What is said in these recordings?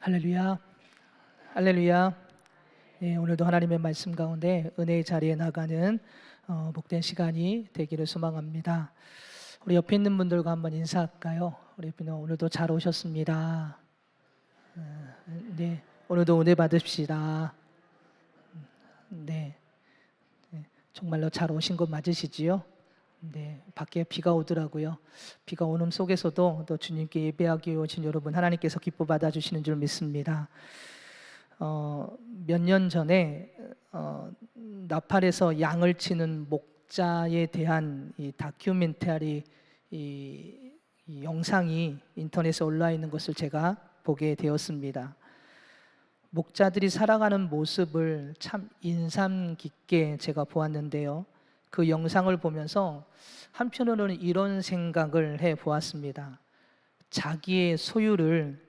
할렐루야, 할렐루야. 네, 오늘도 하나님의 말씀 가운데 은혜의 자리에 나가는 복된 시간이 되기를 소망합니다. 우리 옆에 있는 분들과 한번 인사할까요? 우리 옆에 있는 오늘도 잘 오셨습니다. 네, 오늘도 은혜 받으십시다. 네, 정말로 잘 오신 거 맞으시지요? 네, 밖에 비가 오더라고요. 비가 오는 속에서도 또 주님께 예배하기 오신 여러분 하나님께서 기뻐 받아주시는 줄 믿습니다. 몇 년 전에 나팔에서 양을 치는 목자에 대한 이 다큐멘터리 이 영상이 인터넷에 올라와 있는 것을 제가 보게 되었습니다. 목자들이 살아가는 모습을 참 인상 깊게 제가 보았는데요. 그 영상을 보면서 한편으로는 이런 생각을 해 보았습니다. 자기의 소유를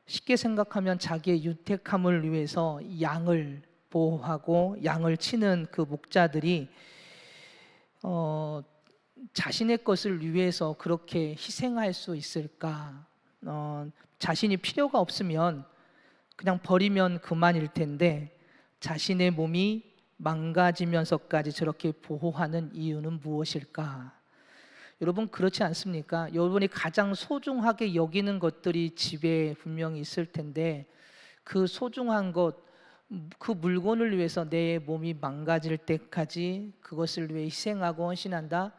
쉽게 생각하면 자기의 유택함을 위해서 양을 보호하고 양을 치는 그 목자들이 자신의 것을 위해서 그렇게 희생할 수 있을까? 자신이 필요가 없으면 그냥 버리면 그만일 텐데 자신의 몸이 망가지면서까지 저렇게 보호하는 이유는 무엇일까? 여러분 그렇지 않습니까? 여러분이 가장 소중하게 여기는 것들이 집에 분명히 있을 텐데 그 소중한 것, 그 물건을 위해서 내 몸이 망가질 때까지 그것을 위해 희생하고 헌신한다?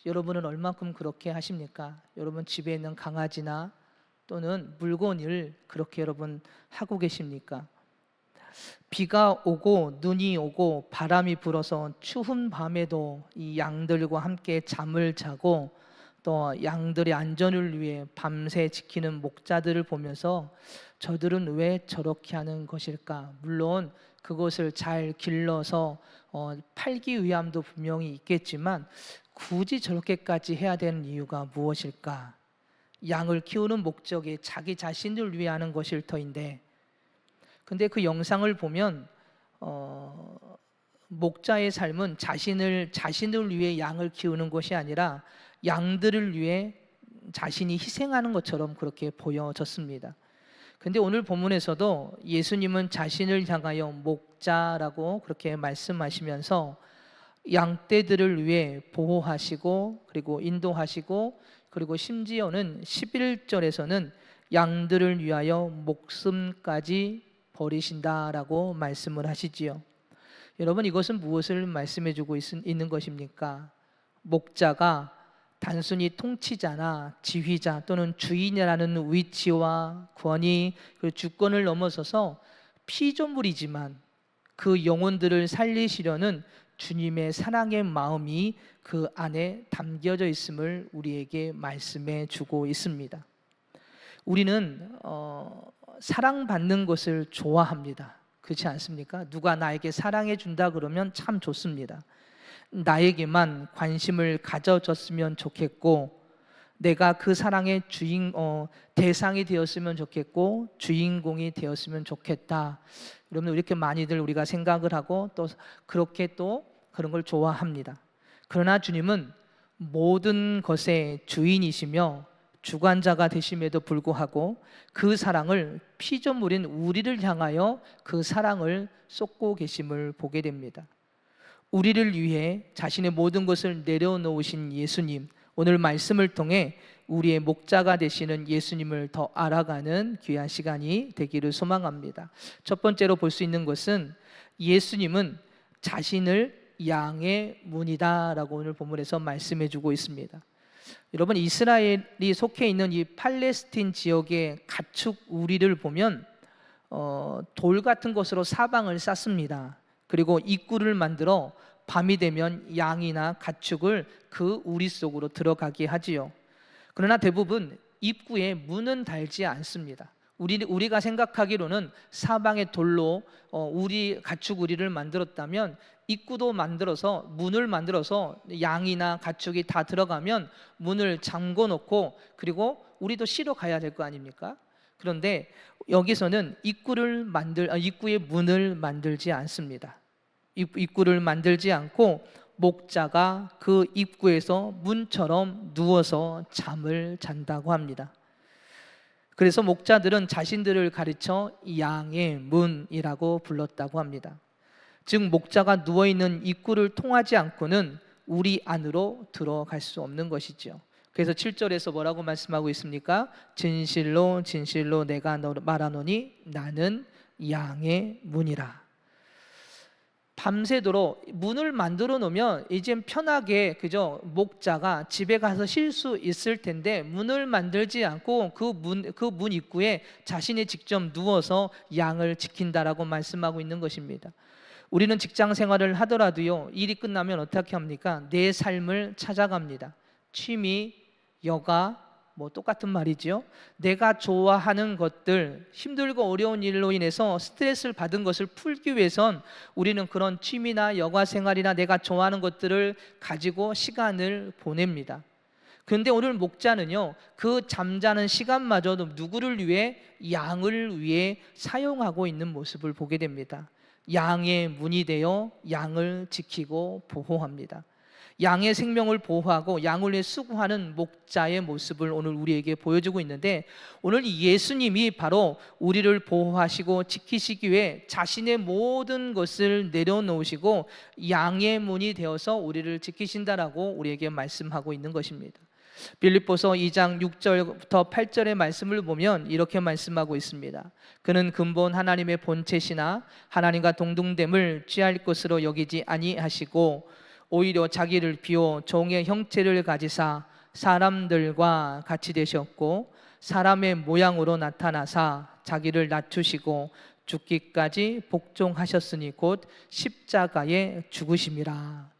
여러분은 얼만큼 그렇게 하십니까? 여러분 집에 있는 강아지나 또는 물건을 그렇게 여러분 하고 계십니까? 비가 오고 눈이 오고 바람이 불어서 추운 밤에도 이 양들과 함께 잠을 자고 또 양들의 안전을 위해 밤새 지키는 목자들을 보면서 저들은 왜 저렇게 하는 것일까? 물론 그것을 잘 길러서 팔기 위함도 분명히 있겠지만 굳이 저렇게까지 해야 되는 이유가 무엇일까? 양을 키우는 목적이 자기 자신을 위해 하는 것일 터인데, 근데 그 영상을 보면 목자의 삶은 자신을 위해 양을 키우는 것이 아니라 양들을 위해 자신이 희생하는 것처럼 그렇게 보여졌습니다. 근데 오늘 본문에서도 예수님은 자신을 향하여 목자라고 그렇게 말씀하시면서 양떼들을 위해 보호하시고 그리고 인도하시고 그리고 심지어는 11절에서는 양들을 위하여 목숨까지 버리신다라고 말씀을 하시지요. 여러분 이것은 무엇을 말씀해 주고 있는 것입니까? 목자가 단순히 통치자나 지휘자 또는 주인이라는 위치와 권위 그리고 주권을 넘어서서 피조물이지만 그 영혼들을 살리시려는 주님의 사랑의 마음이 그 안에 담겨져 있음을 우리에게 말씀해 주고 있습니다. 우리는 사랑받는 것을 좋아합니다. 그렇지 않습니까? 누가 나에게 사랑해 준다 그러면 참 좋습니다. 나에게만 관심을 가져줬으면 좋겠고 내가 그 사랑의 대상이 되었으면 좋겠고 주인공이 되었으면 좋겠다. 여러분 이렇게 많이들 우리가 생각을 하고 또 그렇게 또 그런 걸 좋아합니다. 그러나 주님은 모든 것의 주인이시며 주관자가 되심에도 불구하고 그 사랑을 피조물인 우리를 향하여 그 사랑을 쏟고 계심을 보게 됩니다. 우리를 위해 자신의 모든 것을 내려놓으신 예수님, 오늘 말씀을 통해 우리의 목자가 되시는 예수님을 더 알아가는 귀한 시간이 되기를 소망합니다. 첫 번째로 볼 수 있는 것은 예수님은 자신을 양의 문이다라고 오늘 본문에서 말씀해 주고 있습니다. 여러분 이스라엘이 속해 있는 이 팔레스틴 지역의 가축 우리를 보면 돌 같은 것으로 사방을 쌌습니다. 그리고 입구를 만들어 밤이 되면 양이나 가축을 그 우리 속으로 들어가게 하지요. 그러나 대부분 입구에 문은 달지 않습니다. 우리가 생각하기로는 사방에 돌로 우리 가축 우리를 만들었다면 입구도 만들어서 문을 만들어서 양이나 가축이 다 들어가면 문을 잠궈 놓고 그리고 우리도 쉬러 가야 될 거 아닙니까? 그런데 여기서는 입구에 문을 만들지 않습니다. 입구를 만들지 않고 목자가 그 입구에서 문처럼 누워서 잠을 잔다고 합니다. 그래서 목자들은 자신들을 가르쳐 양의 문이라고 불렀다고 합니다. 즉 목자가 누워있는 입구를 통하지 않고는 우리 안으로 들어갈 수 없는 것이죠. 그래서 7절에서 뭐라고 말씀하고 있습니까? 진실로 진실로 내가 말하노니 나는 양의 문이라. 밤새도록 문을 만들어 놓으면 이젠 편하게 그죠? 목자가 집에 가서 쉴 수 있을 텐데 문을 만들지 않고 그 문 입구에 자신이 직접 누워서 양을 지킨다라고 말씀하고 있는 것입니다. 우리는 직장 생활을 하더라도요, 일이 끝나면 어떻게 합니까? 내 삶을 찾아갑니다. 취미, 여가, 뭐 똑같은 말이죠. 내가 좋아하는 것들, 힘들고 어려운 일로 인해서 스트레스를 받은 것을 풀기 위해선 우리는 그런 취미나 여가 생활이나 내가 좋아하는 것들을 가지고 시간을 보냅니다. 그런데 오늘 목자는요, 그 잠자는 시간마저도 누구를 위해? 양을 위해 사용하고 있는 모습을 보게 됩니다. 양의 문이 되어 양을 지키고 보호합니다. 양의 생명을 보호하고 양을 위해 수고하는 목자의 모습을 오늘 우리에게 보여주고 있는데, 오늘 예수님이 바로 우리를 보호하시고 지키시기 위해 자신의 모든 것을 내려놓으시고 양의 문이 되어서 우리를 지키신다라고 우리에게 말씀하고 있는 것입니다. 빌립보서 2장 6절부터 8절의 말씀을 보면 이렇게 말씀하고 있습니다. 그는 근본 하나님의 본체시나 하나님과 동등됨을 취할 것으로 여기지 아니하시고 오히려 자기를 비워 종의 형체를 가지사 사람들과 같이 되셨고 사람의 모양으로 나타나사 자기를 낮추시고 죽기까지 복종하셨으니 곧 십자가에 죽으심이라.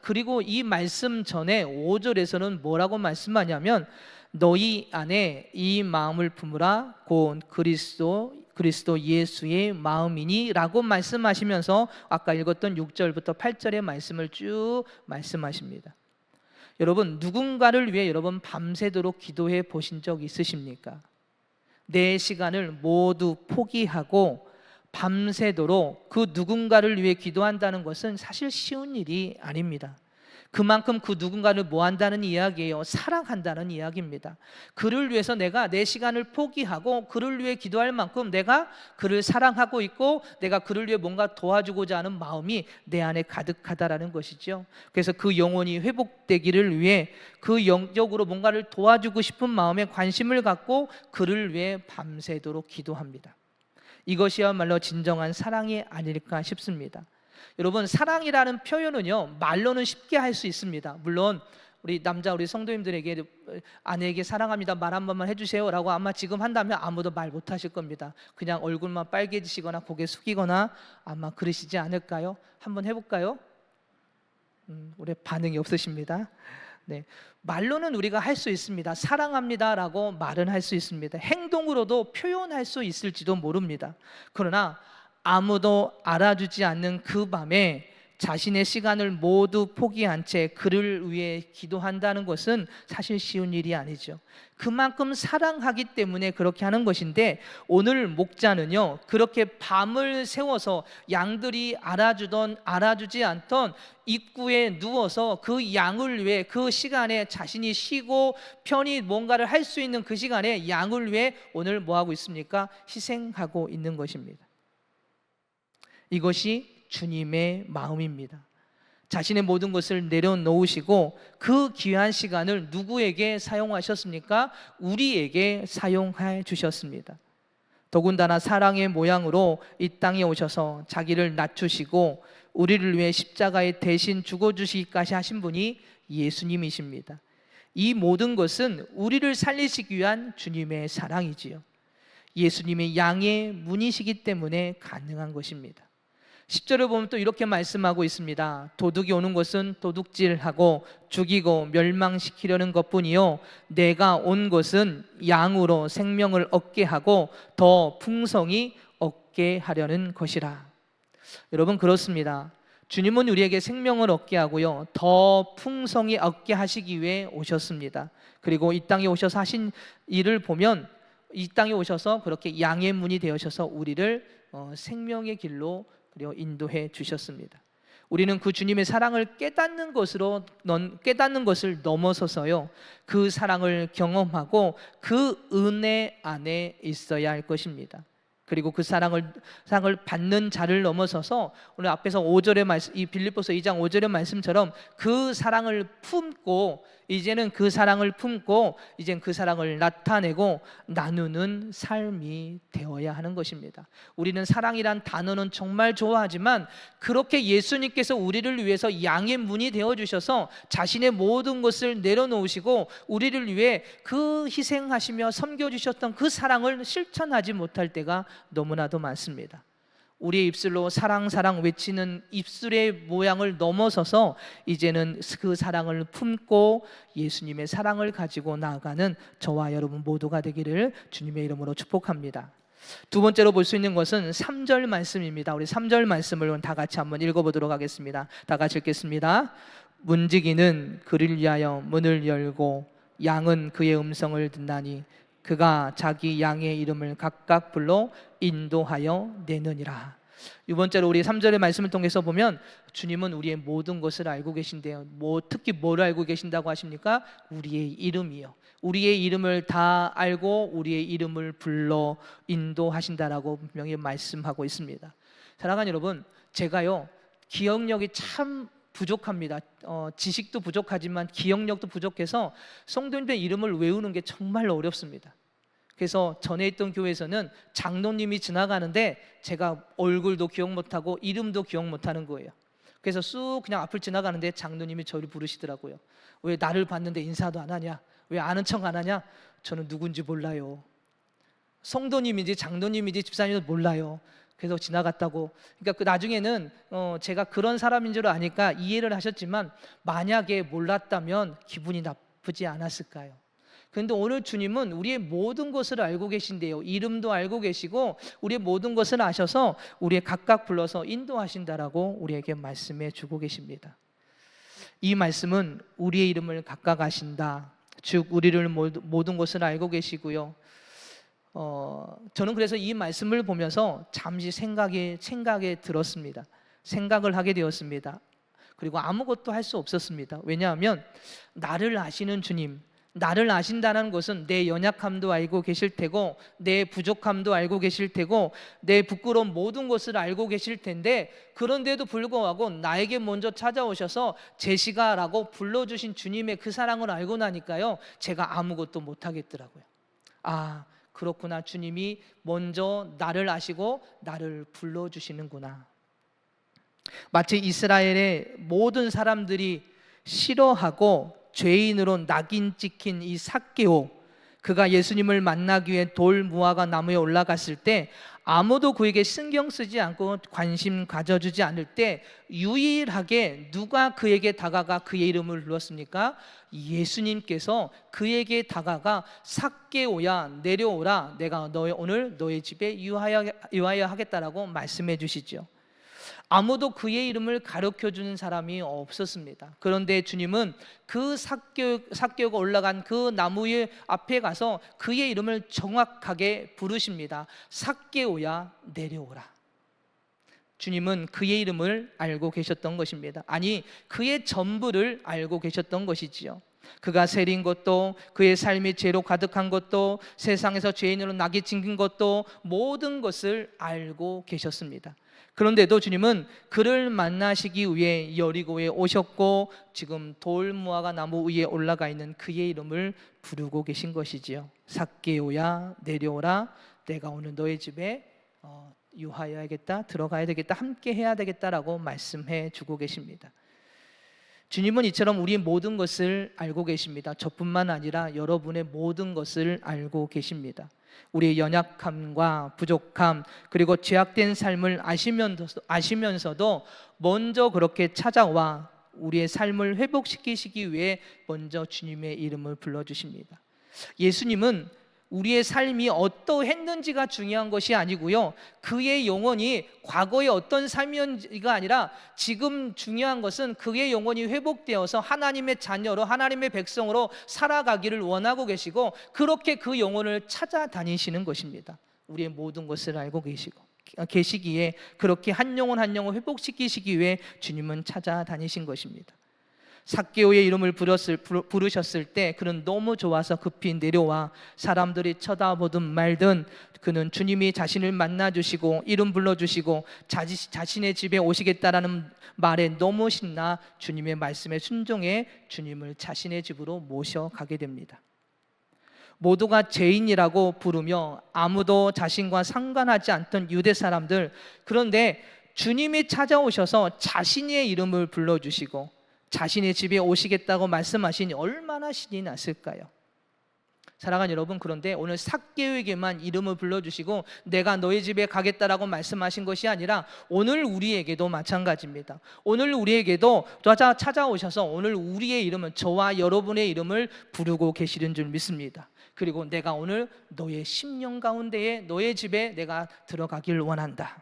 그리고 이 말씀 전에 5절에서는 뭐라고 말씀하냐면 너희 안에 이 마음을 품으라 곧 그리스도 예수의 마음이니 라고 말씀하시면서 아까 읽었던 6절부터 8절의 말씀을 쭉 말씀하십니다. 여러분, 누군가를 위해 여러분 밤새도록 기도해 보신 적 있으십니까? 내 시간을 모두 포기하고 밤새도록 그 누군가를 위해 기도한다는 것은 사실 쉬운 일이 아닙니다. 그만큼 그 누군가를 뭐 한다는 이야기예요? 사랑한다는 이야기입니다. 그를 위해서 내가 내 시간을 포기하고 그를 위해 기도할 만큼 내가 그를 사랑하고 있고 내가 그를 위해 뭔가 도와주고자 하는 마음이 내 안에 가득하다라는 것이죠. 그래서 그 영혼이 회복되기를 위해 그 영적으로 뭔가를 도와주고 싶은 마음에 관심을 갖고 그를 위해 밤새도록 기도합니다. 이것이야말로 진정한 사랑이 아닐까 싶습니다. 여러분, 사랑이라는 표현은요, 말로는 쉽게 할 수 있습니다. 물론 우리 성도님들에게 아내에게 사랑합니다 말 한 번만 해주세요 라고 아마 지금 한다면 아무도 말 못하실 겁니다. 그냥 얼굴만 빨개지시거나 고개 숙이거나 아마 그러시지 않을까요? 한번 해볼까요? 우리 반응이 없으십니다. 네, 말로는 우리가 할 수 있습니다. 사랑합니다라고 말은 할 수 있습니다. 행동으로도 표현할 수 있을지도 모릅니다. 그러나 아무도 알아주지 않는 그 밤에 자신의 시간을 모두 포기한 채 그를 위해 기도한다는 것은 사실 쉬운 일이 아니죠. 그만큼 사랑하기 때문에 그렇게 하는 것인데, 오늘 목자는요, 그렇게 밤을 새워서 양들이 알아주지 않던 입구에 누워서 그 양을 위해 그 시간에 자신이 쉬고 편히 뭔가를 할 수 있는 그 시간에 양을 위해 오늘 뭐 하고 있습니까? 희생하고 있는 것입니다. 이것이 주님의 마음입니다. 자신의 모든 것을 내려놓으시고 그 귀한 시간을 누구에게 사용하셨습니까? 우리에게 사용해 주셨습니다. 더군다나 사랑의 모양으로 이 땅에 오셔서 자기를 낮추시고 우리를 위해 십자가에 대신 죽어주시기까지 하신 분이 예수님이십니다. 이 모든 것은 우리를 살리시기 위한 주님의 사랑이지요. 예수님이 양의 문이시기 때문에 가능한 것입니다. 10절을 보면 또 이렇게 말씀하고 있습니다. 도둑이 오는 것은 도둑질하고 죽이고 멸망시키려는 것뿐이요 내가 온 것은 양으로 생명을 얻게 하고 더 풍성히 얻게 하려는 것이라. 여러분, 그렇습니다. 주님은 우리에게 생명을 얻게 하고요 더 풍성히 얻게 하시기 위해 오셨습니다. 그리고 이 땅에 오셔서 하신 일을 보면 이 땅에 오셔서 그렇게 양의 문이 되어셔서 우리를 생명의 길로 그리고 인도해 주셨습니다. 우리는 그 주님의 사랑을 깨닫는 것을 넘어서서요, 그 사랑을 경험하고 그 은혜 안에 있어야 할 것입니다. 그리고 그 사랑을 받는 자를 넘어서서 오늘 앞에서 5절의 말씀, 이 빌립보서 2장 5절의 말씀처럼 그 사랑을 품고, 이제는 그 사랑을 품고 이젠 그 사랑을 나타내고 나누는 삶이 되어야 하는 것입니다. 우리는 사랑이란 단어는 정말 좋아하지만 그렇게 예수님께서 우리를 위해서 양의 문이 되어 주셔서 자신의 모든 것을 내려놓으시고 우리를 위해 그 희생하시며 섬겨 주셨던 그 사랑을 실천하지 못할 때가 너무나도 많습니다. 우리의 입술로 사랑 사랑 외치는 입술의 모양을 넘어서서 이제는 그 사랑을 품고 예수님의 사랑을 가지고 나아가는 저와 여러분 모두가 되기를 주님의 이름으로 축복합니다. 두 번째로 볼 수 있는 것은 3절 말씀입니다. 우리 3절 말씀을 다 같이 한번 읽어보도록 하겠습니다. 다 같이 읽겠습니다. 문지기는 그를 위하여 문을 열고 양은 그의 음성을 듣나니 그가 자기 양의 이름을 각각 불러 인도하여 내느니라. 이 번째로 우리 3절의 말씀을 통해서 보면 주님은 우리의 모든 것을 알고 계신데요, 특히 뭘 알고 계신다고 하십니까? 우리의 이름이요. 우리의 이름을 다 알고 우리의 이름을 불러 인도하신다라고 분명히 말씀하고 있습니다. 사랑하는 여러분, 제가요 기억력이 참 부족합니다. 지식도 부족하지만 기억력도 부족해서 성도님의 이름을 외우는 게 정말 어렵습니다. 그래서 전에 있던 교회에서는 장로님이 지나가는데 제가 얼굴도 기억 못하고 이름도 기억 못하는 거예요. 그래서 쑥 그냥 앞을 지나가는데 장로님이 저를 부르시더라고요. 왜 나를 봤는데 인사도 안 하냐? 왜 아는 척 안 하냐? 저는 누군지 몰라요. 성도님인지 장로님인지 집사님도 몰라요. 그래서 지나갔다고. 그러니까 그 나중에는 제가 그런 사람인 줄 아니까 이해를 하셨지만 만약에 몰랐다면 기분이 나쁘지 않았을까요? 그런데 오늘 주님은 우리의 모든 것을 알고 계신데요, 이름도 알고 계시고 우리의 모든 것을 아셔서 우리의 각각 불러서 인도하신다라고 우리에게 말씀해 주고 계십니다. 이 말씀은 우리의 이름을 각각 아신다, 즉 우리를 모든 것을 알고 계시고요, 저는 그래서 이 말씀을 보면서 잠시 생각에 들었습니다. 생각을 하게 되었습니다. 그리고 아무것도 할 수 없었습니다. 왜냐하면 나를 아시는 주님, 나를 아신다는 것은 내 연약함도 알고 계실 테고 내 부족함도 알고 계실 테고 내 부끄러운 모든 것을 알고 계실 텐데, 그런데도 불구하고 나에게 먼저 찾아오셔서 제시가라고 불러주신 주님의 그 사랑을 알고 나니까요, 제가 아무것도 못하겠더라고요. 아, 그렇구나. 주님이 먼저 나를 아시고 나를 불러주시는구나. 마치 이스라엘의 모든 사람들이 싫어하고 죄인으로 낙인 찍힌 이 삭개오, 그가 예수님을 만나기 위해 돌 무화과 나무에 올라갔을 때 아무도 그에게 신경 쓰지 않고 관심 가져주지 않을 때 유일하게 누가 그에게 다가가 그의 이름을 불렀습니까? 예수님께서 그에게 다가가 삭개오야 내려오라, 내가 오늘 너의 집에 유하여 하겠다라고 말씀해 주시죠. 아무도 그의 이름을 가르쳐주는 사람이 없었습니다. 그런데 주님은 그 삭개오가 올라간 그 나무의 앞에 가서 그의 이름을 정확하게 부르십니다. 삭개오야 내려오라. 주님은 그의 이름을 알고 계셨던 것입니다. 아니, 그의 전부를 알고 계셨던 것이지요. 그가 세린 것도, 그의 삶이 죄로 가득한 것도, 세상에서 죄인으로 낙이 찍힌 것도, 모든 것을 알고 계셨습니다. 그런데도 주님은 그를 만나시기 위해 여리고에 오셨고 지금 돌무화과 나무 위에 올라가 있는 그의 이름을 부르고 계신 것이지요. 삭개오야 내려오라, 내가 오늘 너의 집에 유하여야겠다, 들어가야 되겠다, 함께 해야 되겠다라고 말씀해 주고 계십니다. 주님은 이처럼 우리의 모든 것을 알고 계십니다. 저뿐만 아니라 여러분의 모든 것을 알고 계십니다. 우리의 연약함과 부족함, 그리고 죄악된 삶을 아시면서도 먼저 그렇게 찾아와 우리의 삶을 회복시키시기 위해 먼저 주님의 이름을 불러주십니다. 예수님은 우리의 삶이 어떠했는지가 중요한 것이 아니고요, 그의 영혼이 과거의 어떤 삶이었는지가 아니라 지금 중요한 것은 그의 영혼이 회복되어서 하나님의 자녀로, 하나님의 백성으로 살아가기를 원하고 계시고 그렇게 그 영혼을 찾아다니시는 것입니다. 우리의 모든 것을 알고 계시고 계시기에 그렇게 한 영혼 한 영혼 회복시키시기 위해 주님은 찾아다니신 것입니다. 삭개오의 이름을 부르셨을 때 그는 너무 좋아서 급히 내려와 사람들이 쳐다보든 말든 그는 주님이 자신을 만나주시고 이름 불러주시고 자신의 집에 오시겠다라는 말에 너무 신나 주님의 말씀에 순종해 주님을 자신의 집으로 모셔가게 됩니다. 모두가 죄인이라고 부르며 아무도 자신과 상관하지 않던 유대 사람들, 그런데 주님이 찾아오셔서 자신의 이름을 불러주시고 자신의 집에 오시겠다고 말씀하시니 얼마나 신이 났을까요? 사랑하는 여러분, 그런데 오늘 삭개오에게만 이름을 불러주시고 내가 너희 집에 가겠다라고 말씀하신 것이 아니라 오늘 우리에게도 마찬가지입니다. 오늘 우리에게도 찾아오셔서 오늘 우리의 이름은 저와 여러분의 이름을 부르고 계시는 줄 믿습니다. 그리고 내가 오늘 너의 심령 가운데에 너의 집에 내가 들어가길 원한다.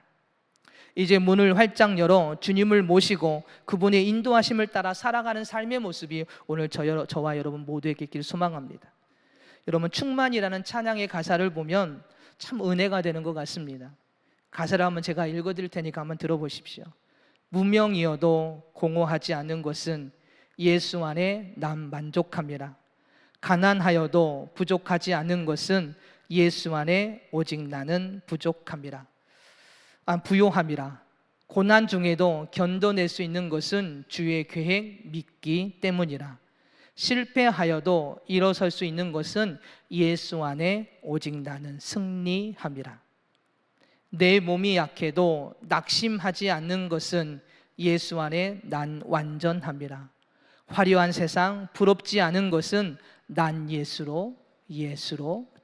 이제 문을 활짝 열어 주님을 모시고 그분의 인도하심을 따라 살아가는 삶의 모습이 오늘 저와 여러분 모두에게 있기를 소망합니다. 여러분, 충만이라는 찬양의 가사를 보면 참 은혜가 되는 것 같습니다. 가사를 한번 제가 읽어드릴 테니까 한번 들어보십시오. 무명이어도 공허하지 않은 것은 예수 안에 난 만족함이라. 가난하여도 부족하지 않은 것은 예수 안에 오직 나는 부족함이라. 부요함이라. 고난 중에도 견뎌낼 수 있는 것은 주의 계획 믿기 때문이라. 실패하여도 일어설 수 있는 것은 예수 안에 오직 나는 승리함이라. 내 몸이 약해도 낙심하지 않는 것은 예수 안에 난 완전함이라. 화려한 세상 부럽지 않은 것은 난 예수로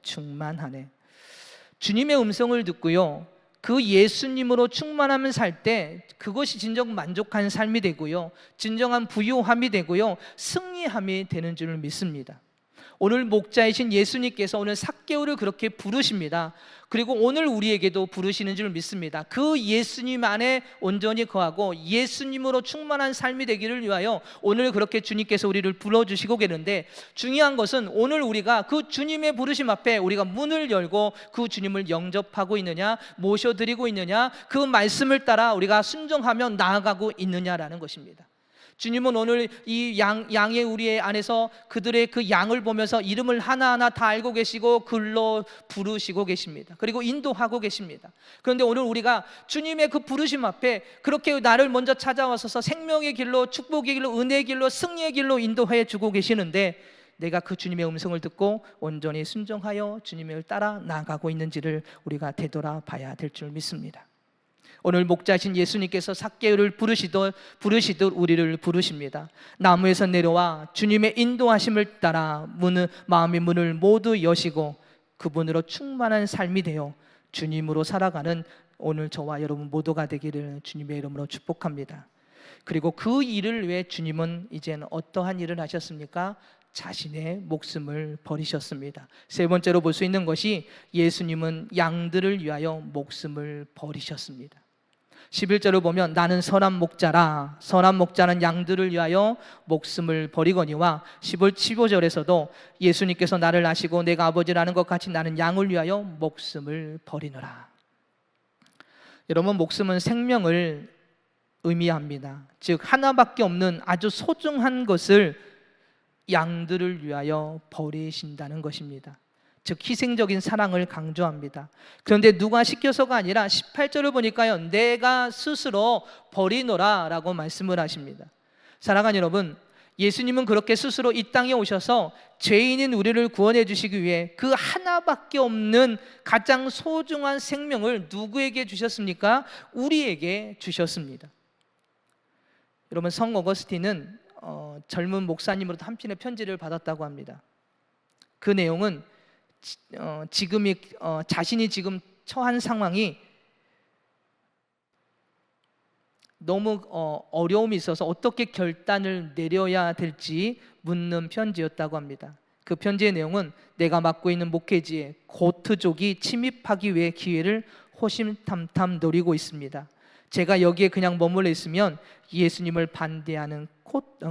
충만하네. 주님의 음성을 듣고요, 그 예수님으로 충만하면 살 때 그것이 진정 만족한 삶이 되고요, 진정한 부요함이 되고요, 승리함이 되는 줄 믿습니다. 오늘 목자이신 예수님께서 오늘 삭개오를 그렇게 부르십니다. 그리고 오늘 우리에게도 부르시는 줄 믿습니다. 그 예수님 안에 온전히 거하고 예수님으로 충만한 삶이 되기를 위하여 오늘 그렇게 주님께서 우리를 불러주시고 계는데, 중요한 것은 오늘 우리가 그 주님의 부르심 앞에 우리가 문을 열고 그 주님을 영접하고 있느냐, 모셔드리고 있느냐, 그 말씀을 따라 우리가 순종하며 나아가고 있느냐라는 것입니다. 주님은 오늘 이 양의 우리의 안에서 그들의 그 양을 보면서 이름을 하나하나 다 알고 계시고 글로 부르시고 계십니다. 그리고 인도하고 계십니다. 그런데 오늘 우리가 주님의 그 부르심 앞에 그렇게 나를 먼저 찾아와서 생명의 길로, 축복의 길로, 은혜의 길로, 승리의 길로 인도해 주고 계시는데, 내가 그 주님의 음성을 듣고 온전히 순종하여 주님을 따라 나아가고 있는지를 우리가 되돌아봐야 될 줄 믿습니다. 오늘 목자신 예수님께서 삭개오를 부르시듯 우리를 부르십니다. 나무에서 내려와 주님의 인도하심을 따라 마음의 문을 모두 여시고 그분으로 충만한 삶이 되어 주님으로 살아가는 오늘 저와 여러분 모두가 되기를 주님의 이름으로 축복합니다. 그리고 그 일을 위해 주님은 이제는 어떠한 일을 하셨습니까? 자신의 목숨을 버리셨습니다. 세 번째로 볼 수 있는 것이 예수님은 양들을 위하여 목숨을 버리셨습니다. 11절을 보면 나는 선한 목자라, 선한 목자는 양들을 위하여 목숨을 버리거니와 15절에서도 예수님께서 나를 아시고 내가 아버지를 아는 것 같이 나는 양을 위하여 목숨을 버리노라. 여러분, 목숨은 생명을 의미합니다. 즉 하나밖에 없는 아주 소중한 것을 양들을 위하여 버리신다는 것입니다. 즉 희생적인 사랑을 강조합니다. 그런데 누가 시켜서가 아니라 18절을 보니까요, 내가 스스로 버리노라 라고 말씀을 하십니다. 사랑하는 여러분, 예수님은 그렇게 스스로 이 땅에 오셔서 죄인인 우리를 구원해 주시기 위해 그 하나밖에 없는 가장 소중한 생명을 누구에게 주셨습니까? 우리에게 주셨습니다. 여러분, 성 어거스틴은 젊은 목사님으로부터 한 편의 편지를 받았다고 합니다. 그 내용은 자신이 지금 처한 상황이 너무 어려움이 있어서 어떻게 결단을 내려야 될지 묻는 편지였다고 합니다. 그 편지의 내용은 내가 맡고 있는 목회지에 고트족이 침입하기 위해 기회를 호심탐탐 노리고 있습니다. 제가 여기에 그냥 머물러 있으면 예수님을 반대하는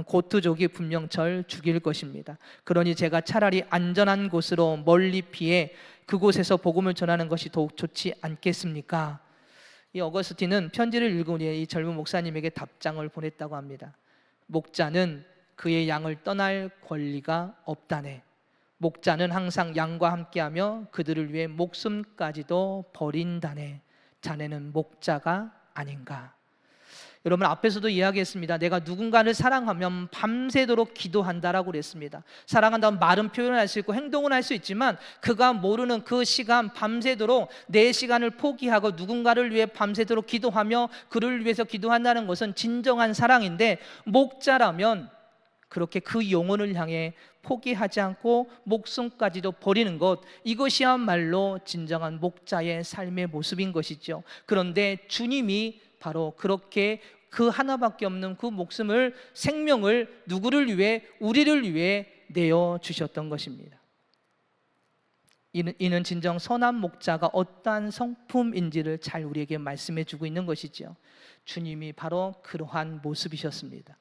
고트족이 분명 절 죽일 것입니다. 그러니 제가 차라리 안전한 곳으로 멀리 피해 그곳에서 복음을 전하는 것이 더욱 좋지 않겠습니까? 이 어거스틴은 편지를 읽은 후에 이 젊은 목사님에게 답장을 보냈다고 합니다. 목자는 그의 양을 떠날 권리가 없다네. 목자는 항상 양과 함께하며 그들을 위해 목숨까지도 버린다네. 자네는 목자가 아닌가? 여러분, 앞에서도 이야기했습니다. 내가 누군가를 사랑하면 밤새도록 기도한다라고 그랬습니다. 사랑한다면 말은 표현할 수 있고 행동은 할 수 있지만 그가 모르는 그 시간 밤새도록 내 시간을 포기하고 누군가를 위해 밤새도록 기도하며 그를 위해서 기도한다는 것은 진정한 사랑인데, 목자라면 그렇게 그 영혼을 향해 포기하지 않고 목숨까지도 버리는 것, 이것이야말로 진정한 목자의 삶의 모습인 것이죠. 그런데 주님이 바로 그렇게 그 하나밖에 없는 그 목숨을, 생명을 누구를 위해? 우리를 위해 내어 주셨던 것입니다. 이는 진정 선한 목자가 어떠한 성품인지를 잘 우리에게 말씀해 주고 있는 것이죠. 주님이 바로 그러한 모습이셨습니다.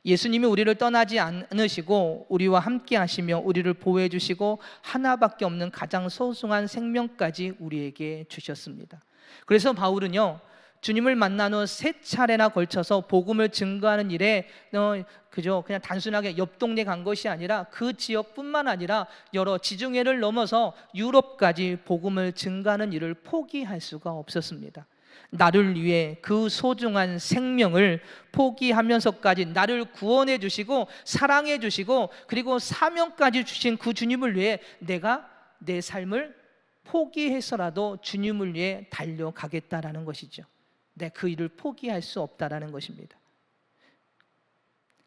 예수님이 우리를 떠나지 않으시고 우리와 함께 하시며 우리를 보호해 주시고 하나밖에 없는 가장 소중한 생명까지 우리에게 주셨습니다. 그래서 바울은요, 주님을 만난 후 3차례나 걸쳐서 복음을 증거하는 일에 그냥 단순하게 옆 동네 간 것이 아니라 그 지역뿐만 아니라 여러 지중해를 넘어서 유럽까지 복음을 증거하는 일을 포기할 수가 없었습니다. 나를 위해 그 소중한 생명을 포기하면서까지 나를 구원해 주시고 사랑해 주시고 그리고 사명까지 주신 그 주님을 위해 내가 내 삶을 포기해서라도 주님을 위해 달려가겠다라는 것이죠. 내 그 일을 포기할 수 없다라는 것입니다.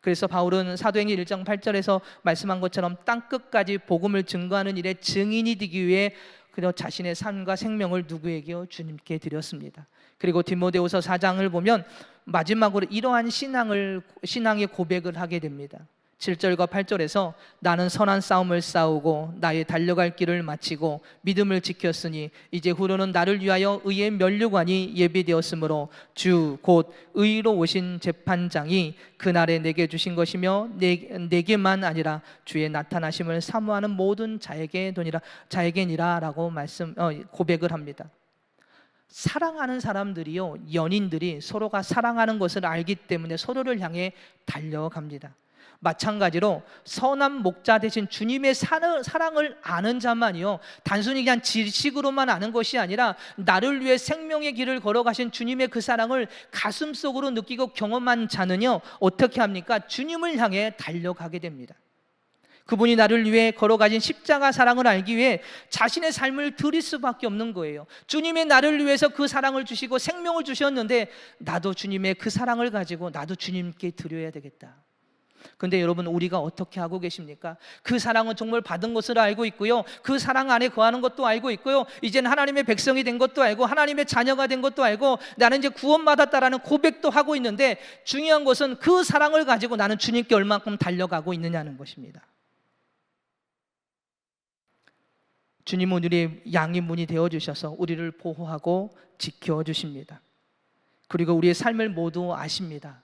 그래서 바울은 사도행전 1장 8절에서 말씀한 것처럼 땅끝까지 복음을 증거하는 일에 증인이 되기 위해 그저 자신의 삶과 생명을 누구에게요? 주님께 드렸습니다. 그리고 디모데후서 4장을 보면 마지막으로 이러한 신앙의 고백을 하게 됩니다. 7절과 8절에서 나는 선한 싸움을 싸우고 나의 달려갈 길을 마치고 믿음을 지켰으니 이제 후로는 나를 위하여 의의 면류관이 예비되었으므로 주 곧 의로 오신 재판장이 그날에 내게 주신 것이며 내게만 아니라 주의 나타나심을 사모하는 모든 자에게니라 라고 고백을 합니다. 사랑하는 사람들이요, 연인들이 서로가 사랑하는 것을 알기 때문에 서로를 향해 달려갑니다. 마찬가지로 선한 목자 되신 주님의 사랑을 아는 자만이요, 단순히 그냥 지식으로만 아는 것이 아니라 나를 위해 생명의 길을 걸어가신 주님의 그 사랑을 가슴속으로 느끼고 경험한 자는요, 어떻게 합니까? 주님을 향해 달려가게 됩니다. 그분이 나를 위해 걸어가신 십자가 사랑을 알기 위해 자신의 삶을 드릴 수밖에 없는 거예요. 주님의 나를 위해서 그 사랑을 주시고 생명을 주셨는데 나도 주님의 그 사랑을 가지고 나도 주님께 드려야 되겠다. 근데 여러분, 우리가 어떻게 하고 계십니까? 그 사랑은 정말 받은 것을 알고 있고요, 그 사랑 안에 거하는 것도 알고 있고요, 이제는 하나님의 백성이 된 것도 알고 하나님의 자녀가 된 것도 알고 나는 이제 구원받았다라는 고백도 하고 있는데, 중요한 것은 그 사랑을 가지고 나는 주님께 얼만큼 달려가고 있느냐는 것입니다. 주님은 우리의 양인문이 되어주셔서 우리를 보호하고 지켜주십니다. 그리고 우리의 삶을 모두 아십니다.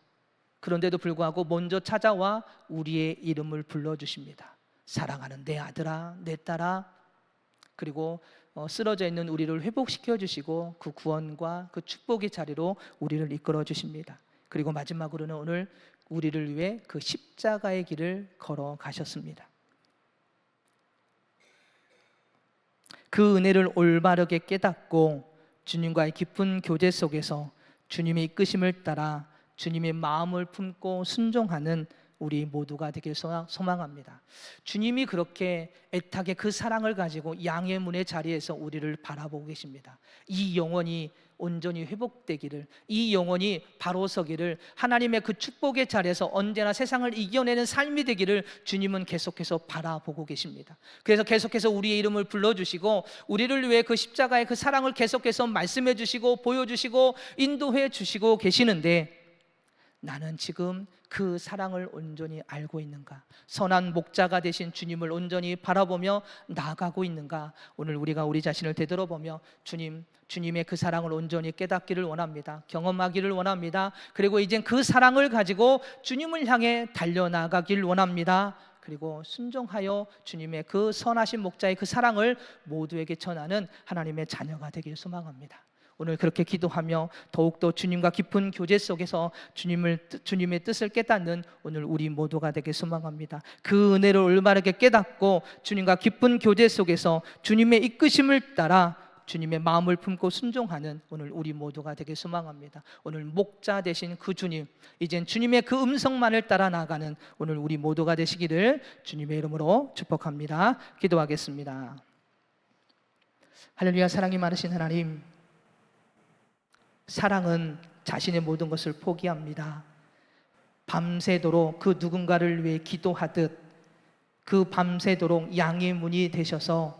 그런데도 불구하고 먼저 찾아와 우리의 이름을 불러주십니다. 사랑하는 내 아들아, 내 딸아. 그리고 쓰러져 있는 우리를 회복시켜 주시고 그 구원과 그 축복의 자리로 우리를 이끌어 주십니다. 그리고 마지막으로는 오늘 우리를 위해 그 십자가의 길을 걸어가셨습니다. 그 은혜를 올바르게 깨닫고 주님과의 깊은 교제 속에서 주님의 이끄심을 따라 주님의 마음을 품고 순종하는 우리 모두가 되길 소망합니다. 주님이 그렇게 애타게 그 사랑을 가지고 양의 문의 자리에서 우리를 바라보고 계십니다. 이 영혼이 온전히 회복되기를, 이 영혼이 바로 서기를, 하나님의 그 축복의 자리에서 언제나 세상을 이겨내는 삶이 되기를 주님은 계속해서 바라보고 계십니다. 그래서 계속해서 우리의 이름을 불러주시고 우리를 위해 그 십자가의 그 사랑을 계속해서 말씀해 주시고 보여주시고 인도해 주시고 계시는데, 나는 지금 그 사랑을 온전히 알고 있는가? 선한 목자가 되신 주님을 온전히 바라보며 나아가고 있는가? 오늘 우리가 우리 자신을 되돌아보며 주님의 그 사랑을 온전히 깨닫기를 원합니다. 경험하기를 원합니다. 그리고 이젠 그 사랑을 가지고 주님을 향해 달려나가길 원합니다. 그리고 순종하여 주님의 그 선하신 목자의 그 사랑을 모두에게 전하는 하나님의 자녀가 되길 소망합니다. 오늘 그렇게 기도하며 더욱더 주님과 깊은 교제 속에서 주님의 뜻을 깨닫는 오늘 우리 모두가 되길 소망합니다. 그 은혜를 올바르게 깨닫고 주님과 깊은 교제 속에서 주님의 이끄심을 따라 주님의 마음을 품고 순종하는 오늘 우리 모두가 되길 소망합니다. 오늘 목자 되신 그 주님, 이젠 주님의 그 음성만을 따라 나아가는 오늘 우리 모두가 되시기를 주님의 이름으로 축복합니다. 기도하겠습니다. 할렐루야. 사랑이 많으신 하나님, 사랑은 자신의 모든 것을 포기합니다. 밤새도록 그 누군가를 위해 기도하듯 그 밤새도록 양의 문이 되셔서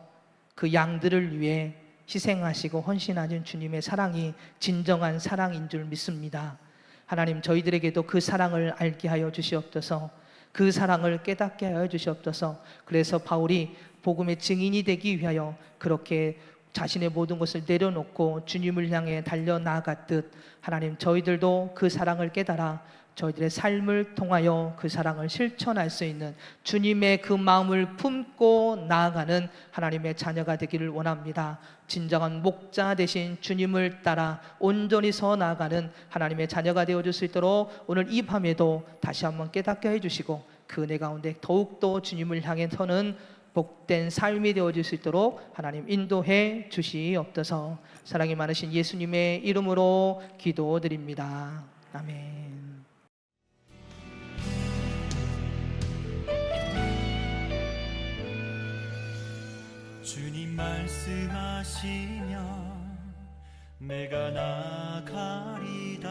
그 양들을 위해 희생하시고 헌신하는 주님의 사랑이 진정한 사랑인 줄 믿습니다. 하나님, 저희들에게도 그 사랑을 알게 하여 주시옵소서. 그 사랑을 깨닫게 하여 주시옵소서. 그래서 바울이 복음의 증인이 되기 위하여 그렇게 자신의 모든 것을 내려놓고 주님을 향해 달려나갔듯 하나님, 저희들도 그 사랑을 깨달아 저희들의 삶을 통하여 그 사랑을 실천할 수 있는 주님의 그 마음을 품고 나아가는 하나님의 자녀가 되기를 원합니다. 진정한 목자 되신 주님을 따라 온전히 서 나아가는 하나님의 자녀가 되어줄 수 있도록 오늘 이 밤에도 다시 한번 깨닫게 해주시고 그 은혜 가운데 더욱더 주님을 향해 서는 복된 삶이 되어질 수 있도록 하나님 인도해 주시옵소서. 사랑이 많으신 예수님의 이름으로 기도드립니다. 아멘. 주님 말씀하시면 내가 나가리다.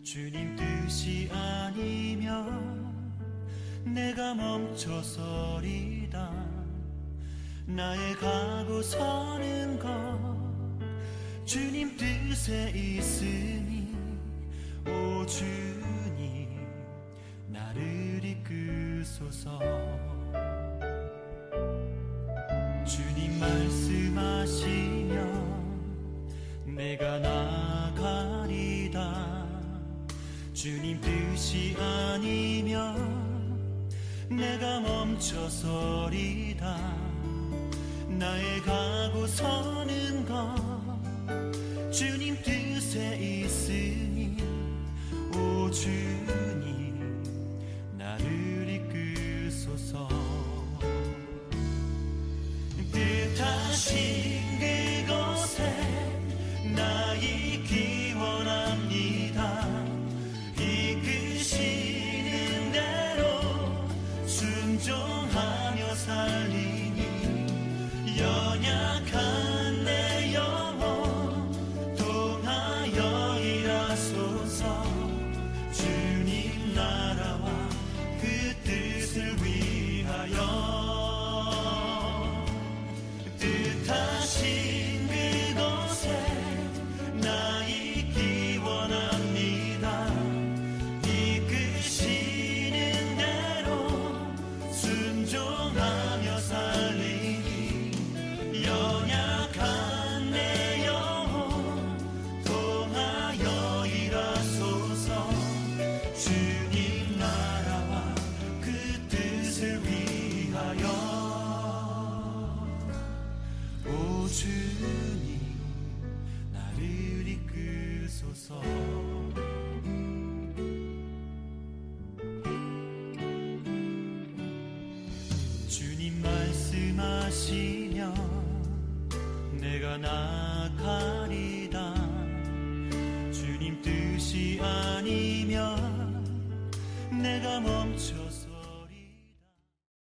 주님 뜻이 아니면 내가 멈춰서리다. 나의 가고 서는 것 주님 뜻에 있으니 오 주님 나를 이끄소서. 주님 말씀하시면 내가 나가리다. 주님 뜻이 아니면 내가 멈춰서리다. 나의 가고 서는 것 주님 뜻에 있으니 오 주님 나를 이끄소서. 뜻하신 그곳에 나 있기 원합니다. 이끄시는 대로 순종하며 살리니 연약한 내 영혼 통하여 일하소서. 주님 나라와 그 뜻을 위하여 뜻하신 그곳에 나 있기 원합니다. 이끄시는 대로 순종하며 살리니 연약한 내 영혼 통하여 일하소서. 주님 나라와 그 뜻을 위하여 오 주님 나를 이끄소서. 주님 말씀하시면 내가 나가리다. 주님 뜻이 아니면 내가 멈춰